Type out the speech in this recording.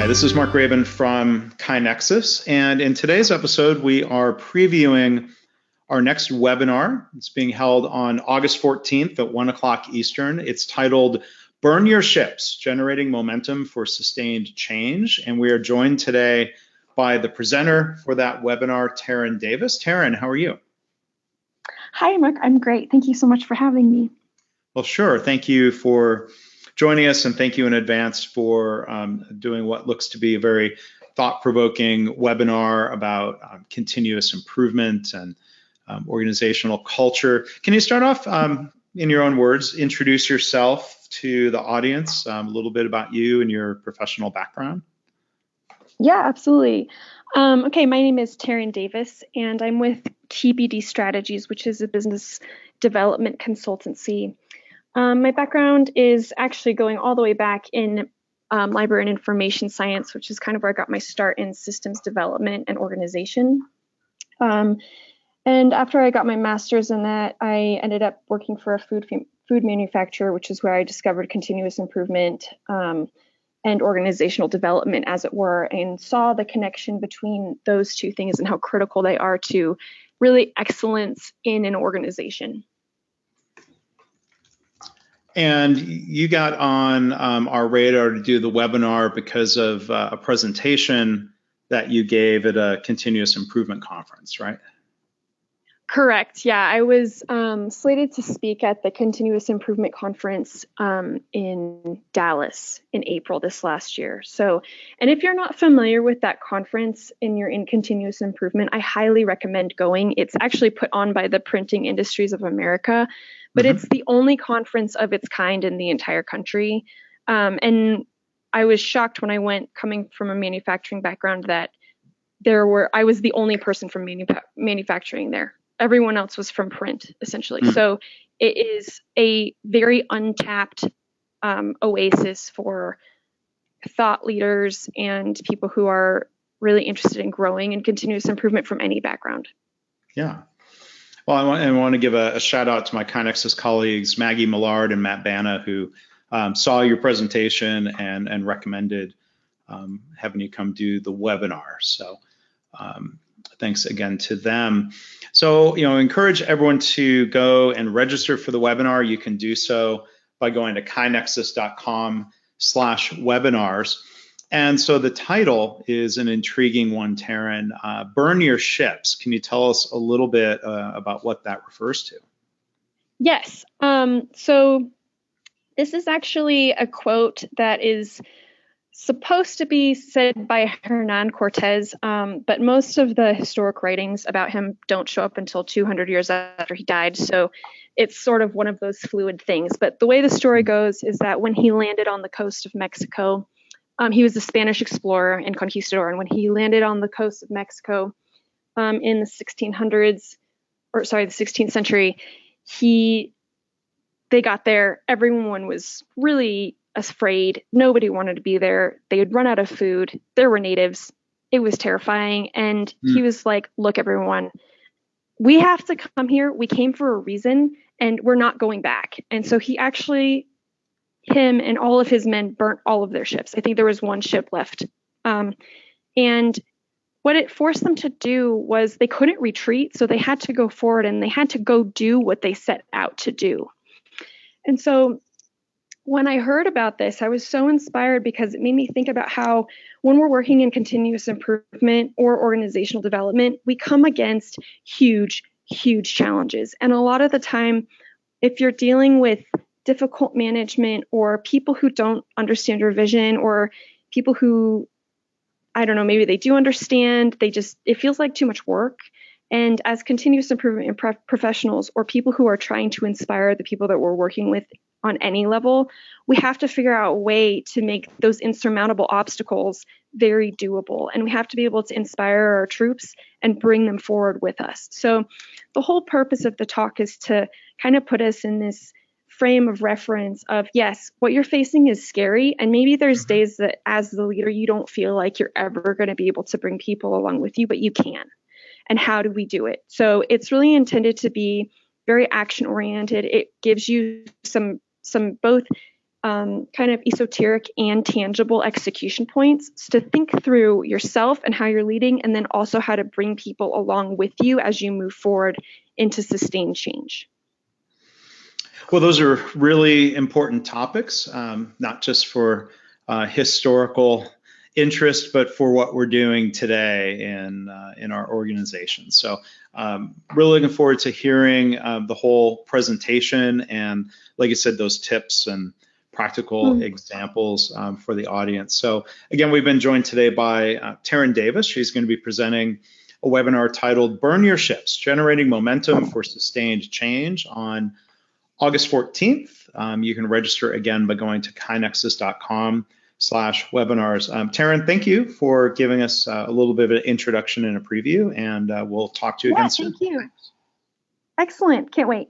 Hi, this is Mark Rabin from KaiNexus, and in today's episode, we are previewing our next webinar. It's being held on August 14th at 1 o'clock Eastern. It's titled Burn Your Ships, Generating Momentum for Sustained Change, and we are joined today by the presenter for that webinar, Taryn Davis. Taryn, how are you? Hi, Mark. I'm great. Thank you so much for having me. Well, sure. Thank you for joining us, and thank you in advance for doing what looks to be a very thought-provoking webinar about continuous improvement and organizational culture. Can you start off in your own words, introduce yourself to the audience, a little bit about you and your professional background? Yeah, absolutely. Okay, my name is Taryn Davis, and I'm with TBD Strategies, which is a business development consultancy. My background is actually going all the way back in library and information science, which is kind of where I got my start in systems development and organization. And after I got my master's in that, I ended up working for a food manufacturer, which is where I discovered continuous improvement and organizational development, as it were, and saw the connection between those two things and how critical they are to really excellence in an organization. And you got on our radar to do the webinar because of a presentation that you gave at a continuous improvement conference, right? Correct. Yeah, I was slated to speak at the Continuous Improvement Conference in Dallas in April this last year. So, and if you're not familiar with that conference and you're in continuous improvement, I highly recommend going. It's actually put on by the Printing Industries of America, but it's the only conference of its kind in the entire country. And I was shocked when I went, coming from a manufacturing background, that I was the only person from manufacturing there. Everyone else was from print, essentially. So it is a very untapped oasis for thought leaders and people who are really interested in growing and continuous improvement from any background. Yeah. Well, I want to give a shout out to my KaiNexus colleagues, Maggie Millard and Matt Banna, who saw your presentation and recommended having you come do the webinar. So thanks again to them. So, encourage everyone to go and register for the webinar. You can do so by going to kainexus.com/webinars. And so the title is an intriguing one, Taryn, Burn Your Ships. Can you tell us a little bit about what that refers to? Yes. So this is actually a quote that is supposed to be said by Hernan Cortez, but most of the historic writings about him don't show up until 200 years after he died. So it's sort of one of those fluid things. But the way the story goes is that when he landed on the coast of Mexico, he was a Spanish explorer and conquistador. And when he landed on the coast of Mexico in the 16th century, they got there. Everyone was really afraid. Nobody wanted to be there. They had run out of food. There were natives. It was terrifying. And he was like, look, everyone, we have to come here. We came for a reason and we're not going back. And so him and all of his men burnt all of their ships. I think there was one ship left. And what it forced them to do was they couldn't retreat. So they had to go forward and they had to go do what they set out to do. And so when I heard about this, I was so inspired because it made me think about how when we're working in continuous improvement or organizational development, we come against huge, huge challenges. And a lot of the time, if you're dealing with difficult management or people who don't understand your vision or people who, I don't know, maybe they do understand, it feels like too much work. And as continuous improvement professionals or people who are trying to inspire the people that we're working with on any level, we have to figure out a way to make those insurmountable obstacles very doable. And we have to be able to inspire our troops and bring them forward with us. So the whole purpose of the talk is to kind of put us in this frame of reference of, yes, what you're facing is scary. And maybe there's days that as the leader, you don't feel like you're ever going to be able to bring people along with you, but you can. And how do we do it? So it's really intended to be very action oriented. It gives you some both kind of esoteric and tangible execution points to think through yourself and how you're leading, and then also how to bring people along with you as you move forward into sustained change. Well, those are really important topics, not just for historical interest, but for what we're doing today in our organization. So really looking forward to hearing the whole presentation and, like I said, those tips and practical examples for the audience. So again, we've been joined today by Taryn Davis. She's going to be presenting a webinar titled Burn Your Ships, Generating Momentum for Sustained Change on August 14th. You can register again by going to kinexus.com/webinars. Taryn, thank you for giving us a little bit of an introduction and a preview, and we'll talk to you again soon. Thank you. Excellent. Can't wait.